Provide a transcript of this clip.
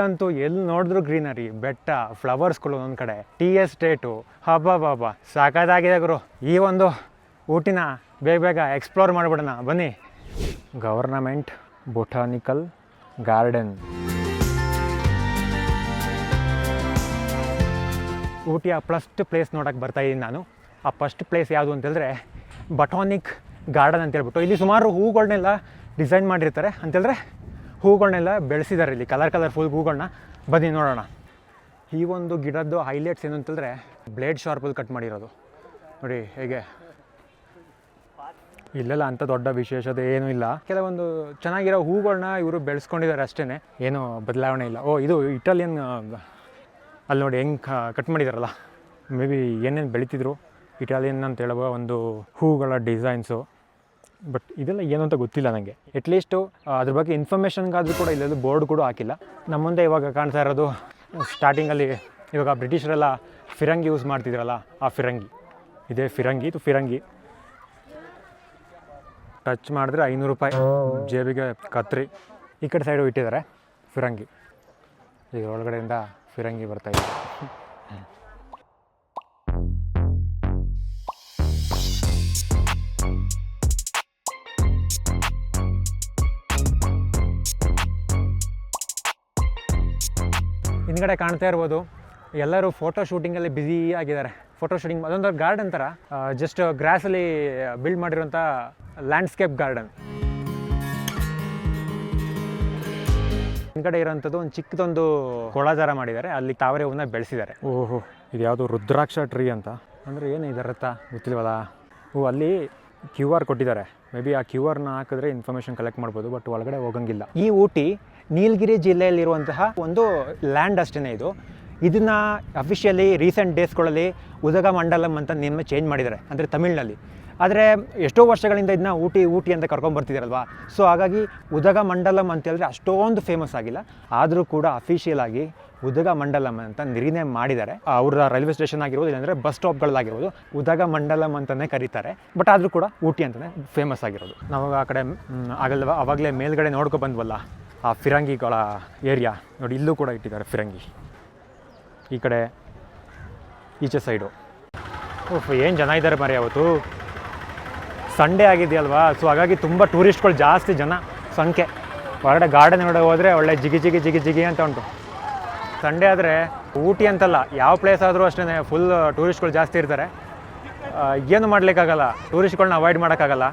ಇಲ್ಲಂತೂ ಎಲ್ಲಿ ನೋಡಿದ್ರು ಗ್ರೀನರಿ, ಬೆಟ್ಟ, ಫ್ಲವರ್ಸ್ಗಳು ಒಂದೊಂದು ಕಡೆ, ಟೀ ಎಸ್ಟೇಟು, ಹಬ್ಬ ಸಾಕಾಗಿದೆ ಗುರು. ಈ ಒಂದು ಊಟಿನ ಬೇಗ ಎಕ್ಸ್ಪ್ಲೋರ್ ಮಾಡಿಬಿಡೋಣ ಬನ್ನಿ. Government botanical garden. ಊಟಿಯ ಫಸ್ಟ್ ಪ್ಲೇಸ್ ನೋಡೋಕ್ಕೆ ಬರ್ತಾಯಿದ್ದೀನಿ ನಾನು. ಆ ಫಸ್ಟ್ ಪ್ಲೇಸ್ ಯಾವುದು ಅಂತೇಳಿದ್ರೆ ಬೊಟಾನಿಕ್ ಗಾರ್ಡನ್ ಅಂತೇಳ್ಬಿಟ್ಟು. ಇಲ್ಲಿ ಸುಮಾರು ಹೂಗಳನ್ನೆಲ್ಲ ಡಿಸೈನ್ ಮಾಡಿರ್ತಾರೆ ಅಂತೇಳಿದ್ರೆ ಹೂಗಳನ್ನೆಲ್ಲ ಬೆಳೆಸಿದ್ದಾರೆ ಇಲ್ಲಿ, ಕಲರ್ಫುಲ್ ಹೂಗಳನ್ನ. ಬನ್ನಿ ನೋಡೋಣ. ಈ ಒಂದು ಗಿಡದ್ದು ಹೈಲೈಟ್ಸ್ ಏನು ಅಂತಂದರೆ ಬ್ಲೇಡ್ ಶಾರ್ಪಲ್ಲಿ ಕಟ್ ಮಾಡಿರೋದು ನೋಡಿ ಹೇಗೆ. ಇಲ್ಲೆಲ್ಲ ಅಂಥ ದೊಡ್ಡ ವಿಶೇಷತೆ ಏನೂ ಇಲ್ಲ, ಕೆಲವೊಂದು ಚೆನ್ನಾಗಿರೋ ಹೂಗಳನ್ನ ಇವರು ಬೆಳೆಸ್ಕೊಂಡಿದ್ದಾರೆ ಅಷ್ಟೇ, ಏನೂ ಬದಲಾವಣೆ ಇಲ್ಲ. ಇದು ಇಟಾಲಿಯನ್, ಅಲ್ಲಿ ನೋಡಿ ಹೆಂಗೆ ಕಟ್ ಮಾಡಿದಾರಲ್ಲ, ಮೇ ಬಿ ಏನೇನು ಬೆಳೀತಿದ್ರು ಇಟಾಲಿಯನ್ ಅಂತ ಹೇಳುವ ಒಂದು ಹೂಗಳ ಡಿಸೈನ್ಸು. ಬಟ್ ಇದೆಲ್ಲ ಏನು ಅಂತ ಗೊತ್ತಿಲ್ಲ ನನಗೆ. ಅಟ್ಲೀಸ್ಟು ಅದ್ರ ಬಗ್ಗೆ ಇನ್ಫಾರ್ಮೇಷನ್ಗಾದರೂ ಕೂಡ ಇಲ್ಲೆಲ್ಲ ಬೋರ್ಡ್ ಕೂಡ ಹಾಕಿಲ್ಲ. ನಮ್ಮ ಮುಂದೆ ಇವಾಗ ಕಾಣ್ತಾ ಇರೋದು ಸ್ಟಾರ್ಟಿಂಗಲ್ಲಿ ಇವಾಗ ಬ್ರಿಟಿಷರೆಲ್ಲ ಫಿರಂಗಿ ಯೂಸ್ ಮಾಡ್ತಿದ್ರಲ್ಲ, ಆ ಫಿರಂಗಿ ಇದೇ ಫಿರಂಗಿ. ಇದು ಫಿರಂಗಿ ಟಚ್ ಮಾಡಿದ್ರೆ 500 ರೂಪಾಯಿ, ಜೇಬಿಗೆ ಕತ್ರಿ. ಈ ಕಡೆ ಸೈಡು ಇಟ್ಟಿದ್ದಾರೆ ಫಿರಂಗಿ. ಈಗ ಒಳಗಡೆಯಿಂದ ಫಿರಂಗಿ ಬರ್ತಾಯಿದೆ. ಹಿಂದ್ಗಡೆ ಕಾಣ್ತಾ ಇರ್ಬೋದು ಎಲ್ಲರೂ ಫೋಟೋ ಶೂಟಿಂಗಲ್ಲಿ ಬ್ಯುಸಿ ಆಗಿದ್ದಾರೆ. ಫೋಟೋ ಶೂಟಿಂಗ್ ಅದೊಂದು ಗಾರ್ಡನ್ ಥರ, ಜಸ್ಟ್ ಗ್ರಾಸಲ್ಲಿ ಬಿಲ್ಡ್ ಮಾಡಿರೋಂಥ ಲ್ಯಾಂಡ್ಸ್ಕೇಪ್ ಗಾರ್ಡನ್. ಹಿಂದ್ಗಡೆ ಇರೋಂಥದ್ದು ಒಂದು ಚಿಕ್ಕದೊಂದು ಕೊಳ ಥರ ಮಾಡಿದ್ದಾರೆ, ಅಲ್ಲಿ ತಾವರೆ ಹೂವನ್ನ ಬೆಳೆಸಿದ್ದಾರೆ. ಓಹೋ, ಇದು ಯಾವುದು ರುದ್ರಾಕ್ಷ ಟ್ರೀ ಅಂತ. ಅಂದರೆ ಏನು ಇದರತ್ತ ಗೊತ್ತಿಲ್ವಲ್ಲ. ಅಲ್ಲಿ QR ಕೊಟ್ಟಿದ್ದಾರೆ, ಮೇ ಬಿ ಆ QR ಹಾಕಿದ್ರೆ ಇನ್ಫಾರ್ಮೇಷನ್ ಕಲೆಕ್ಟ್ ಮಾಡ್ಬೋದು, ಬಟ್ ಒಳಗಡೆ ಹೋಗಂಗಿಲ್ಲ. ಈ ಊಟಿ ನೀಲಗಿರಿ ಜಿಲ್ಲೆಯಲ್ಲಿರುವಂತಹ ಒಂದು ಲ್ಯಾಂಡ್ ಅಷ್ಟೇ ಇದು. ಇದನ್ನು ಅಫಿಷಿಯಲಿ ರೀಸೆಂಟ್ ಡೇಸ್ಗಳಲ್ಲಿ ಉದಗಮಂಡಲಂ ಅಂತ ನೇಮ್ ಚೇಂಜ್ ಮಾಡಿದ್ದಾರೆ, ಅಂದರೆ ತಮಿಳಿನಲ್ಲಿ. ಆದರೆ ಎಷ್ಟೋ ವರ್ಷಗಳಿಂದ ಇದನ್ನ ಊಟಿ ಅಂತ ಕರ್ಕೊಂಡ್ಬರ್ತಿದ್ದಾರಲ್ವಾ, ಸೊ ಹಾಗಾಗಿ ಉದಗಮಂಡಲಂ ಅಂತ ಹೇಳಿದ್ರೆ ಅಷ್ಟೊಂದು ಫೇಮಸ್ ಆಗಿಲ್ಲ. ಆದರೂ ಕೂಡ ಅಫಿಷಿಯಲ್ ಆಗಿ ಉದಗಮಂಡಲಂ ಅಂತ ನಿರ್ಣಯ ಮಾಡಿದ್ದಾರೆ. ಅವರ ರೈಲ್ವೆ ಸ್ಟೇಷನ್ ಆಗಿರ್ಬೋದು, ಇಲ್ಲಾಂದರೆ ಬಸ್ ಸ್ಟಾಪ್ಗಳಾಗಿರ್ಬೋದು ಉದಗಮಂಡಲಂ ಅಂತಲೇ ಕರೀತಾರೆ. ಬಟ್ ಆದರೂ ಕೂಡ ಊಟಿ ಅಂತಲೇ ಫೇಮಸ್ ಆಗಿರೋದು. ನಾವು ಆ ಕಡೆ ಆವಾಗಲೇ ಮೇಲ್ಗಡೆ ನೋಡ್ಕೊ ಬಂದ್ವಲ್ಲ ಆ ಫಿರಂಗಿಗಳ ಏರಿಯಾ ನೋಡಿ, ಇಲ್ಲೂ ಕೂಡ ಇಟ್ಟಿದ್ದಾರೆ ಫಿರಂಗಿ. ಈ ಕಡೆ ಈಚೆ ಸೈಡು ಏನು ಜನ ಇದ್ದಾರೆ ಮರಿ. ಅವತ್ತು ಸಂಡೇ ಆಗಿದೆಯಲ್ವಾ, ಸೊ ಹಾಗಾಗಿ ತುಂಬ ಟೂರಿಸ್ಟ್ಗಳು ಜಾಸ್ತಿ ಜನ ಸಂಖ್ಯೆ. ಹೊರಗಡೆ ಗಾರ್ಡನ್ ಒಳಗೆ ಹೋದರೆ ಒಳ್ಳೆ ಜಿಗಿ ಅಂತ ಉಂಟು. ಸಂಡೇ ಆದರೆ ಊಟಿ ಅಂತಲ್ಲ, ಯಾವ ಪ್ಲೇಸ್ ಆದರೂ ಅಷ್ಟೇ ಫುಲ್ ಟೂರಿಸ್ಟ್ಗಳು ಜಾಸ್ತಿ ಇರ್ತಾರೆ. ಏನು ಮಾಡಲಿಕ್ಕಾಗಲ್ಲ, ಟೂರಿಸ್ಟ್ಗಳನ್ನ ಅವಾಯ್ಡ್ ಮಾಡೋಕ್ಕಾಗಲ್ಲ.